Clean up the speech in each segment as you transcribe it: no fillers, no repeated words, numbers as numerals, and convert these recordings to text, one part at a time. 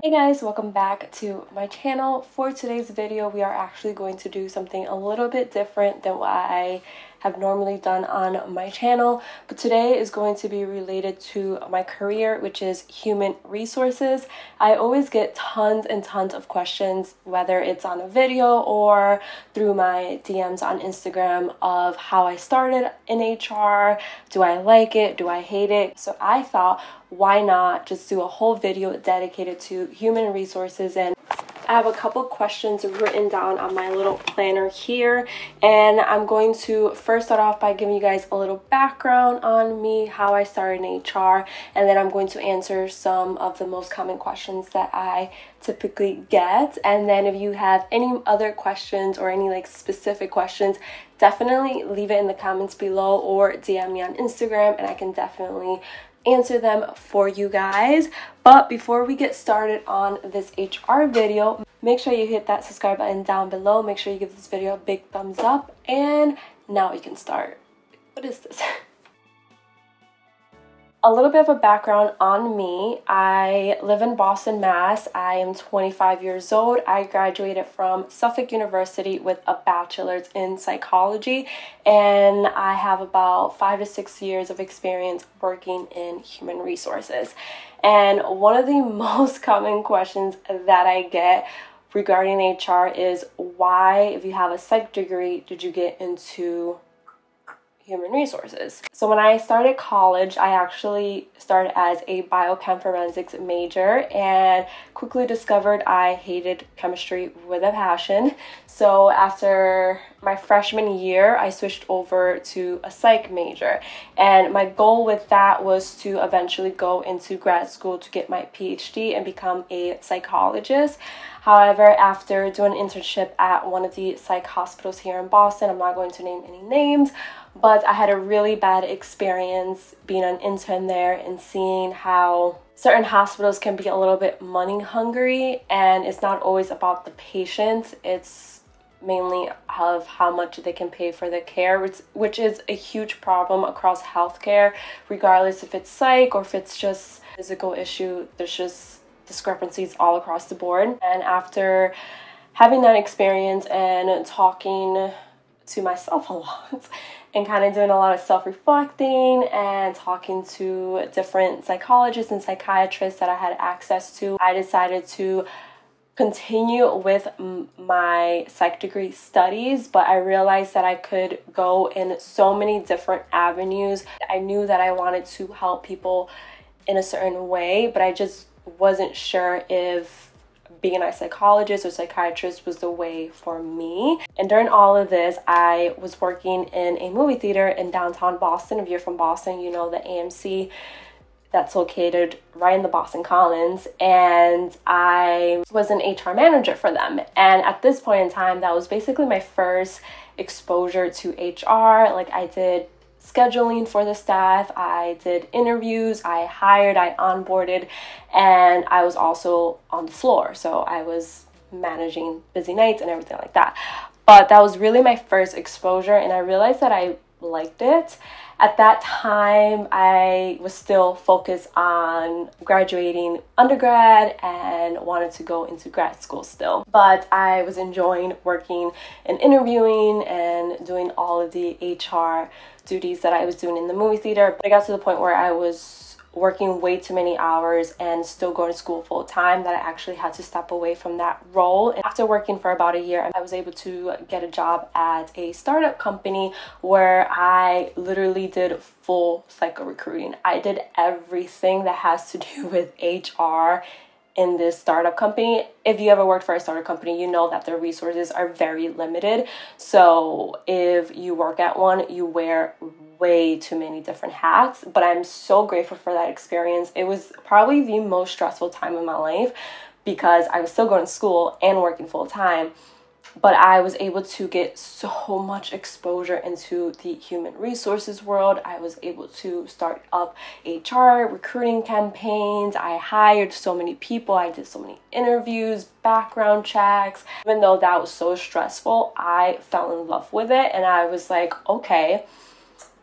Hey guys, welcome back to my channel. For today's video, we are actually going to do something a little bit different than what I have normally done on my channel. But today is going to be related to my career, which is human resources. I always get tons and tons of questions, whether it's on a video or through my DMs on Instagram, of how I started in HR. Do I like it? Do I hate it? So I thought, why not just do a whole video dedicated to human resources? And I have a couple questions written down on my little planner here, and I'm going to first start off by giving you guys a little background on me, how I started in HR, and then I'm going to answer some of the most common questions that I typically get. And then if you have any other questions or any specific questions, definitely leave it in the comments below or DM me on Instagram and I can definitely answer them for you guys. But before we get started on this HR video, make sure you hit that subscribe button down below. Make sure you give this video a big thumbs up, and now we can start. What is this? A little bit of a background on me. I live in Boston, Mass. I am 25 years old. I graduated from Suffolk University with a bachelor's in psychology, and I have about 5 to 6 years of experience working in human resources. And one of the most common questions that I get regarding HR is, why, if you have a psych degree, did you get into human resources? So when I started college, I actually started as a biochem forensics major and quickly discovered I hated chemistry with a passion. So after my freshman year, I switched over to a psych major, and my goal with that was to eventually go into grad school to get my PhD and become a psychologist. However, after doing an internship at one of the psych hospitals here in Boston, I'm not going to name any names, but I had a really bad experience being an intern there and seeing how certain hospitals can be a little bit money hungry, and it's not always about the patient, it's mainly of how much they can pay for the care, which is a huge problem across healthcare, regardless if it's psych or if it's just physical issue. There's just discrepancies all across the board. And after having that experience and talking to myself a lot and kind of doing a lot of self-reflecting and talking to different psychologists and psychiatrists that I had access to, I decided to continue with my psych degree studies. But I realized that I could go in so many different avenues. I knew that I wanted to help people in a certain way, but I just wasn't sure if being a psychologist or psychiatrist was the way for me. And during all of this, I was working in a movie theater in downtown Boston. If you're from Boston, you know the AMC that's located right in the Boston Commons, and I was an HR manager for them. And at this point in time, that was basically my first exposure to HR. I did scheduling for the staff, I did interviews, I hired, I onboarded, and I was also on the floor. So I was managing busy nights and everything like that. But that was really my first exposure, and I realized that I liked it. At that time, I was still focused on graduating undergrad and wanted to go into grad school still. But I was enjoying working and interviewing and doing all of the HR duties that I was doing in the movie theater. But I got to the point where I was working way too many hours and still going to school full time that I actually had to step away from that role. And after working for about a year, I was able to get a job at a startup company where I literally did full cycle recruiting. I did everything that has to do with HR in this startup company. If you ever worked for a startup company, you know that their resources are very limited. So if you work at one, you wear way too many different hats. But I'm so grateful for that experience. It was probably the most stressful time in my life because I was still going to school and working full time. But I was able to get so much exposure into the human resources world. I was able to start up HR recruiting campaigns. I hired so many people. I did so many interviews, background checks. Even though that was so stressful, I fell in love with it. And I was like, okay,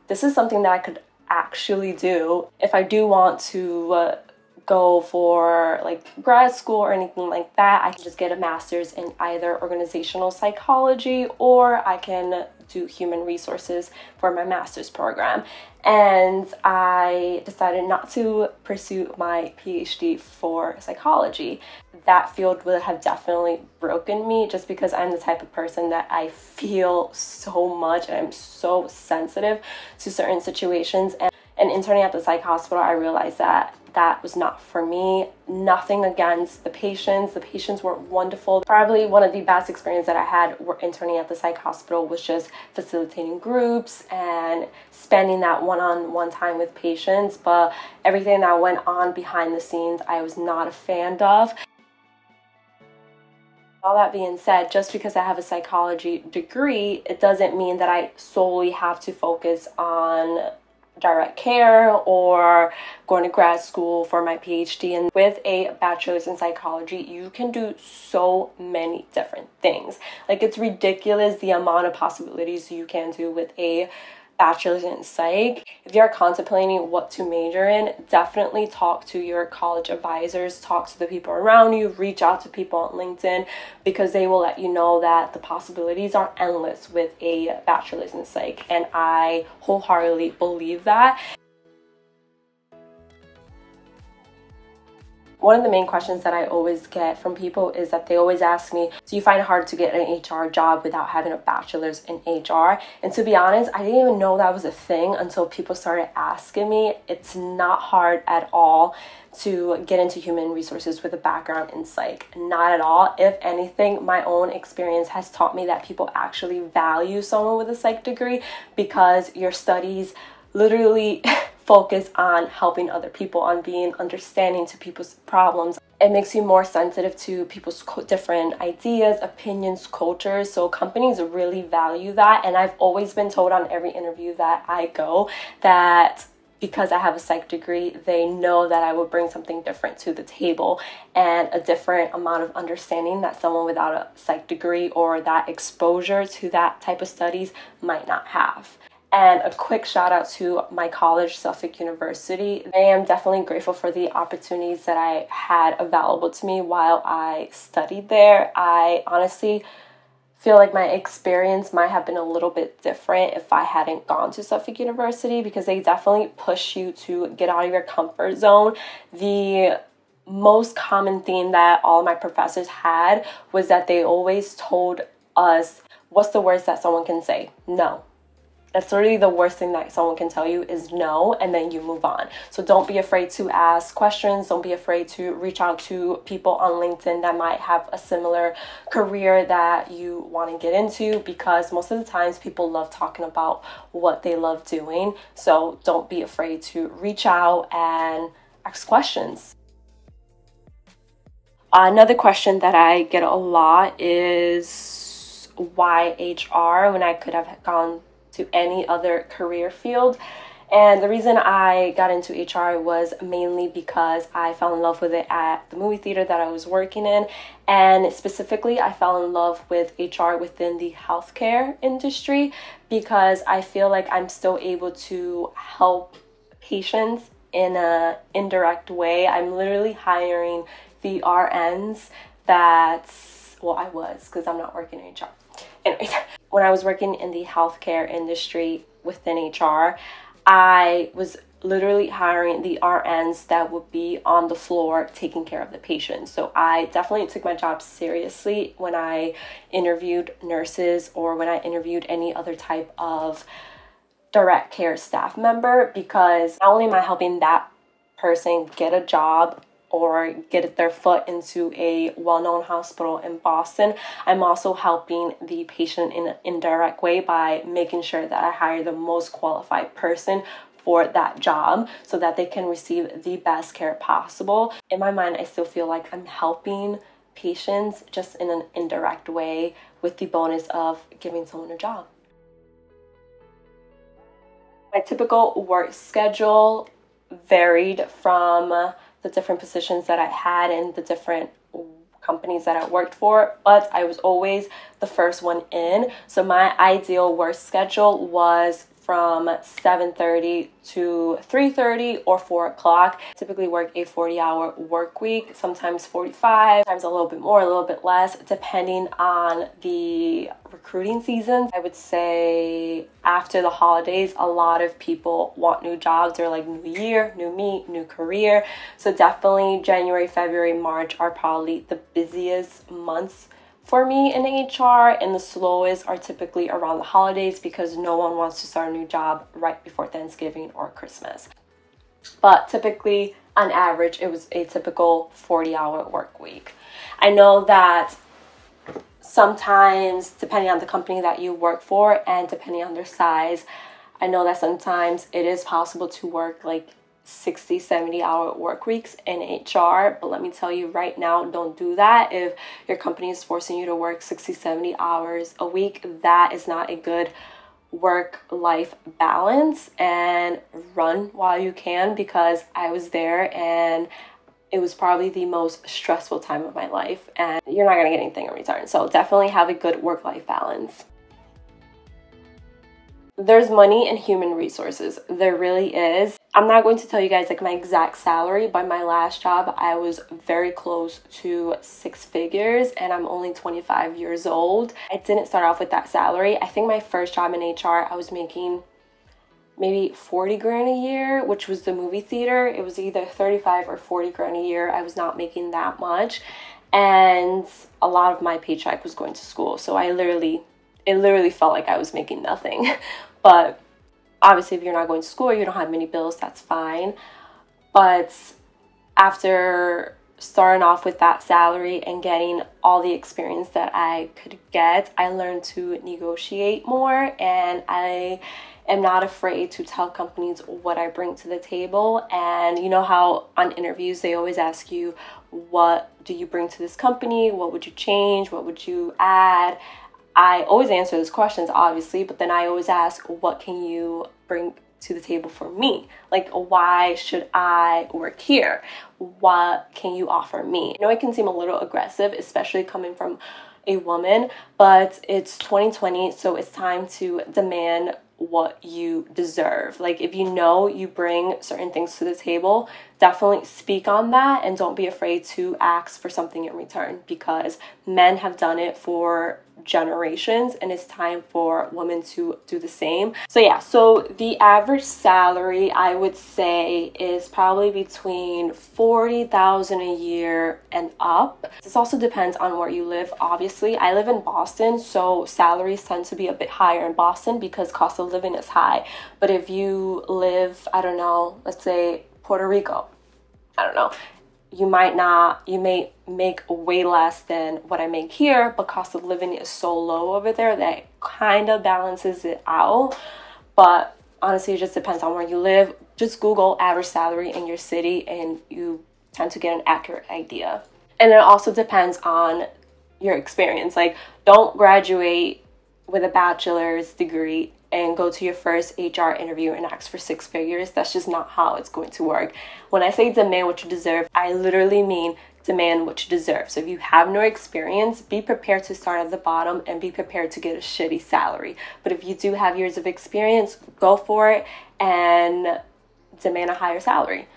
this is something that I could actually do. If I do want to go for like grad school or anything like that. I can just get a master's in either organizational psychology, or I can do human resources for my master's program. And I decided not to pursue my PhD for psychology. That field would have definitely broken me, just because I'm the type of person that I feel so much and I'm so sensitive to certain situations. And interning at the psych hospital, I realized that that was not for me. Nothing against the patients. The patients were wonderful. Probably one of the best experiences that I had interning at the psych hospital was just facilitating groups and spending that one-on-one time with patients. But everything that went on behind the scenes, I was not a fan of. All that being said, just because I have a psychology degree, it doesn't mean that I solely have to focus on direct care or going to grad school for my PhD. And with a bachelor's in psychology, you can do so many different things. Like, it's ridiculous the amount of possibilities you can do with a bachelor's in psych. If you're contemplating what to major in, definitely talk to your college advisors, talk to the people around you, reach out to people on LinkedIn, because they will let you know that the possibilities are endless with a bachelor's in psych. And I wholeheartedly believe that. One of the main questions that I always get from people is that they always ask me, do you find it hard to get an HR job without having a bachelor's in HR? And to be honest, I didn't even know that was a thing until people started asking me. It's not hard at all to get into human resources with a background in psych. Not at all. If anything, my own experience has taught me that people actually value someone with a psych degree, because your studies literally focus on helping other people, on being understanding to people's problems. It makes you more sensitive to people's different ideas, opinions, cultures. So companies really value that. And I've always been told on every interview that I go that because I have a psych degree, they know that I will bring something different to the table, and a different amount of understanding that someone without a psych degree or that exposure to that type of studies might not have. And a quick shout out to my college, Suffolk University. I am definitely grateful for the opportunities that I had available to me while I studied there. I honestly feel like my experience might have been a little bit different if I hadn't gone to Suffolk University, because they definitely push you to get out of your comfort zone. The most common theme that all of my professors had was that they always told us, what's the worst that someone can say? No. That's literally the worst thing that someone can tell you is no, and then you move on. So don't be afraid to ask questions. Don't be afraid to reach out to people on LinkedIn that might have a similar career that you want to get into, because most of the times people love talking about what they love doing. So don't be afraid to reach out and ask questions. Another question that I get a lot is, why HR when I could have gone to any other career field? And the reason I got into HR was mainly because I fell in love with it at the movie theater that I was working in. And specifically, I fell in love with HR within the healthcare industry, because I feel like I'm still able to help patients in an indirect way. I'm literally hiring the RNs I was, because I'm not working in HR. Anyways, when I was working in the healthcare industry within HR, I was literally hiring the RNs that would be on the floor taking care of the patients. So I definitely took my job seriously when I interviewed nurses or when I interviewed any other type of direct care staff member, because not only am I helping that person get a job or get their foot into a well-known hospital in Boston, I'm also helping the patient in an indirect way by making sure that I hire the most qualified person for that job so that they can receive the best care possible. In my mind, I still feel like I'm helping patients, just in an indirect way, with the bonus of giving someone a job. My typical work schedule varied from the different positions that I had in the different companies that I worked for, but I was always the first one in. So my ideal work schedule was from 7:30 to 3:30 or 4 o'clock. Typically work a 40-hour work week, sometimes 45, sometimes a little bit more, a little bit less, depending on the recruiting seasons. I would say after the holidays, a lot of people want new jobs. They're like, new year, new me, new career. So definitely January, February, March are probably the busiest months for me in HR, and the slowest are typically around the holidays because no one wants to start a new job right before Thanksgiving or Christmas. But typically, on average, it was a typical 40-hour work week. I know that sometimes, depending on the company that you work for and depending on their size, I know that sometimes it is possible to work like 60, 70-hour work weeks in HR, but let me tell you right now, don't do that. If your company is forcing you to work 60, 70 hours a week, that is not a good work-life balance, and run while you can, because I was there and it was probably the most stressful time of my life, and you're not gonna get anything in return. So definitely have a good work-life balance. There's money in human resources. There really is. I'm not going to tell you guys like my exact salary, but my last job, I was very close to 6 figures, and I'm only 25 years old. I didn't start off with that salary. I think my first job in HR, I was making maybe 40 grand a year, which was the movie theater. It was either 35 or 40 grand a year. I was not making that much. And a lot of my paycheck was going to school. So it literally felt like I was making nothing. But obviously, if you're not going to school or you don't have many bills, that's fine. But after starting off with that salary and getting all the experience that I could get, I learned to negotiate more, and I am not afraid to tell companies what I bring to the table. And you know how on interviews they always ask you, what do you bring to this company? What would you change? What would you add? I always answer those questions, obviously, but then I always ask, what can you bring to the table for me? Like, why should I work here? What can you offer me? I know it can seem a little aggressive, especially coming from a woman, but it's 2020, so it's time to demand what you deserve. Like, if you know you bring certain things to the table, definitely speak on that, and don't be afraid to ask for something in return, because men have done it for generations, and it's time for women to do the same. So yeah, so the average salary I would say is probably between 40,000 a year and up. This also depends on where you live. Obviously, I live in Boston, so salaries tend to be a bit higher in Boston because cost of living is high. But if you live, I don't know, let's say Puerto Rico, I don't know, you may make way less than what I make here, but cost of living is so low over there that it kind of balances it out. But honestly, it just depends on where you live. Just Google average salary in your city and you tend to get an accurate idea. And it also depends on your experience. Like, don't graduate with a bachelor's degree and go to your first HR interview and ask for 6 figures. That's just not how it's going to work. When I say demand what you deserve, I literally mean demand what you deserve. So if you have no experience, be prepared to start at the bottom and be prepared to get a shitty salary. But if you do have years of experience, go for it and demand a higher salary.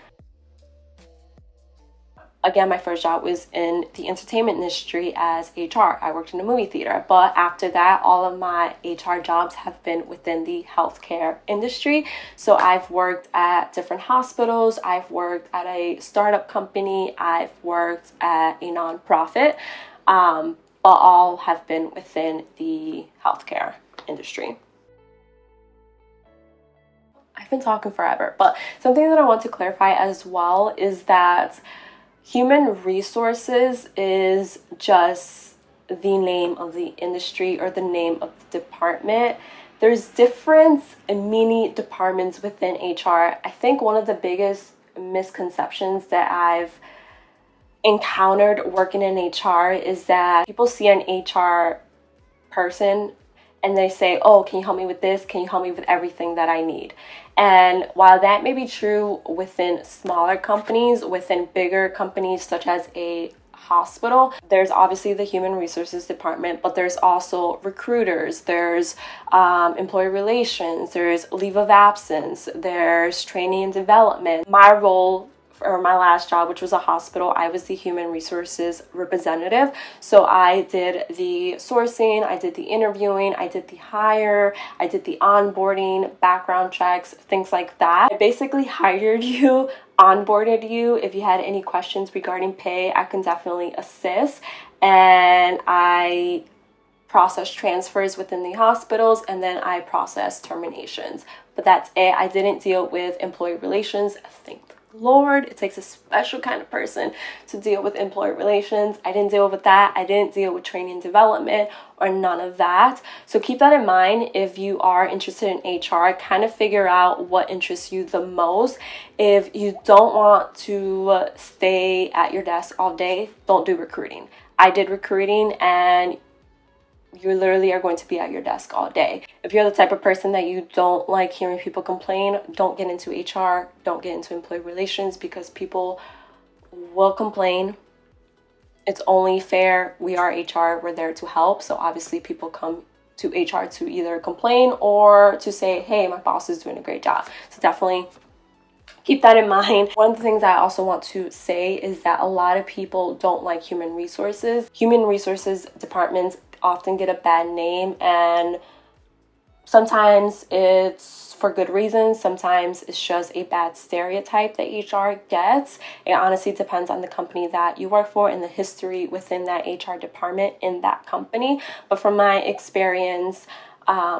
Again, my first job was in the entertainment industry as HR. I worked in a movie theater, but after that, all of my HR jobs have been within the healthcare industry. So I've worked at different hospitals, I've worked at a startup company, I've worked at a nonprofit, but all have been within the healthcare industry. I've been talking forever, but something that I want to clarify as well is that human resources is just the name of the industry or the name of the department. There's different mini departments within HR. I think one of the biggest misconceptions that I've encountered working in HR is that people see an HR person and they say, oh, can you help me with this? Can you help me with everything that I need? And while that may be true within smaller companies, within bigger companies such as a hospital. There's obviously the human resources department, but there's also recruiters, there's employee relations, there's leave of absence, there's training and development. My role, or my last job, which was a hospital, I was the human resources representative. So I did the sourcing, I did the interviewing, I did the hire, I did the onboarding, background checks, things like that. I basically hired you, onboarded you. If you had any questions regarding pay, I can definitely assist. And I process transfers within the hospitals, and then I process terminations. But that's it. I didn't deal with employee relations. Thank Lord, it takes a special kind of person to deal with employee relations. I didn't deal with that. I didn't deal with training and development or none of that. So keep that in mind if you are interested in HR. Kind of figure out what interests you the most. If you don't want to stay at your desk all day, don't do recruiting. I did recruiting, and you literally are going to be at your desk all day. If you're the type of person that you don't like hearing people complain, don't get into HR, don't get into employee relations, because people will complain. It's only fair. We are HR, we're there to help. So obviously people come to HR to either complain or to say, hey, my boss is doing a great job. So definitely keep that in mind. One of the things I also want to say is that a lot of people don't like human resources. Human resources departments often get a bad name, and sometimes it's for good reasons. Sometimes it's just a bad stereotype that HR gets. It honestly depends on the company that you work for and the history within that HR department in that company. But from my experience,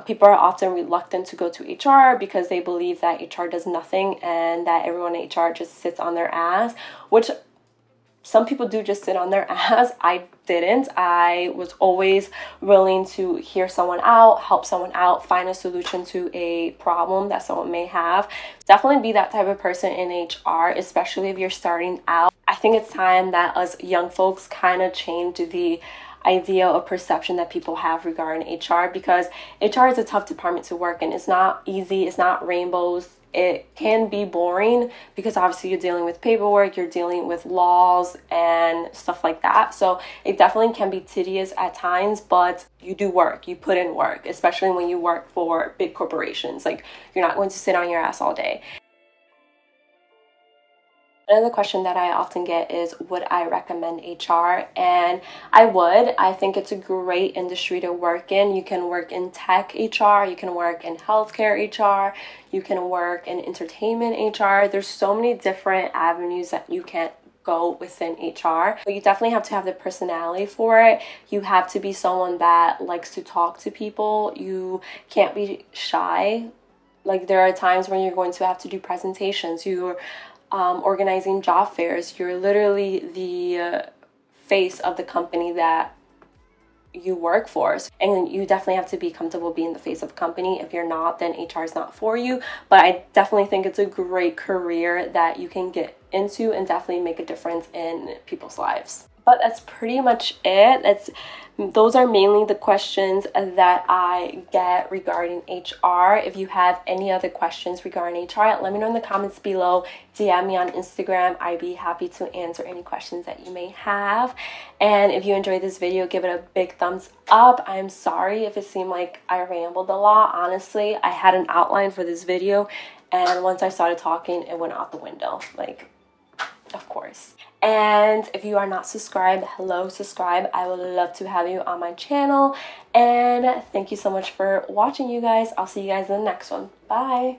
people are often reluctant to go to HR because they believe that HR does nothing and that everyone in HR just sits on their ass, which some people do just sit on their ass. I didn't. I was always willing to hear someone out, help someone out, find a solution to a problem that someone may have. Definitely be that type of person in HR, especially if you're starting out. I think it's time that us young folks kind of change the idea or perception that people have regarding HR, because HR is a tough department to work in. It's not easy. It's not rainbows. It can be boring because obviously you're dealing with paperwork, you're dealing with laws and stuff like that. So it definitely can be tedious at times, but you do work, you put in work, especially when you work for big corporations. Like, you're not going to sit on your ass all day. Another question that I often get is, would I recommend HR? And I would. I think it's a great industry to work in. You can work in tech HR, you can work in healthcare HR, you can work in entertainment HR. There's so many different avenues that you can go within HR, but you definitely have to have the personality for it. You have to be someone that likes to talk to people. You can't be shy. Like, there are times when you're going to have to do presentations. You're organizing job fairs. You're literally the face of the company that you work for, and you definitely have to be comfortable being the face of the company. If you're not, then HR is not for you. But I definitely think it's a great career that you can get into and definitely make a difference in people's lives. But that's pretty much it. Those are mainly the questions that I get regarding HR. If you have any other questions regarding HR, let me know in the comments below. DM me on Instagram. I'd be happy to answer any questions that you may have. And if you enjoyed this video, give it a big thumbs up. I'm sorry if it seemed like I rambled a lot. Honestly, I had an outline for this video, and once I started talking, it went out the window. Like, of course. And if you are not subscribed, hello, subscribe. I would love to have you on my channel. And thank you so much for watching, you guys. I'll see you guys in the next one. Bye.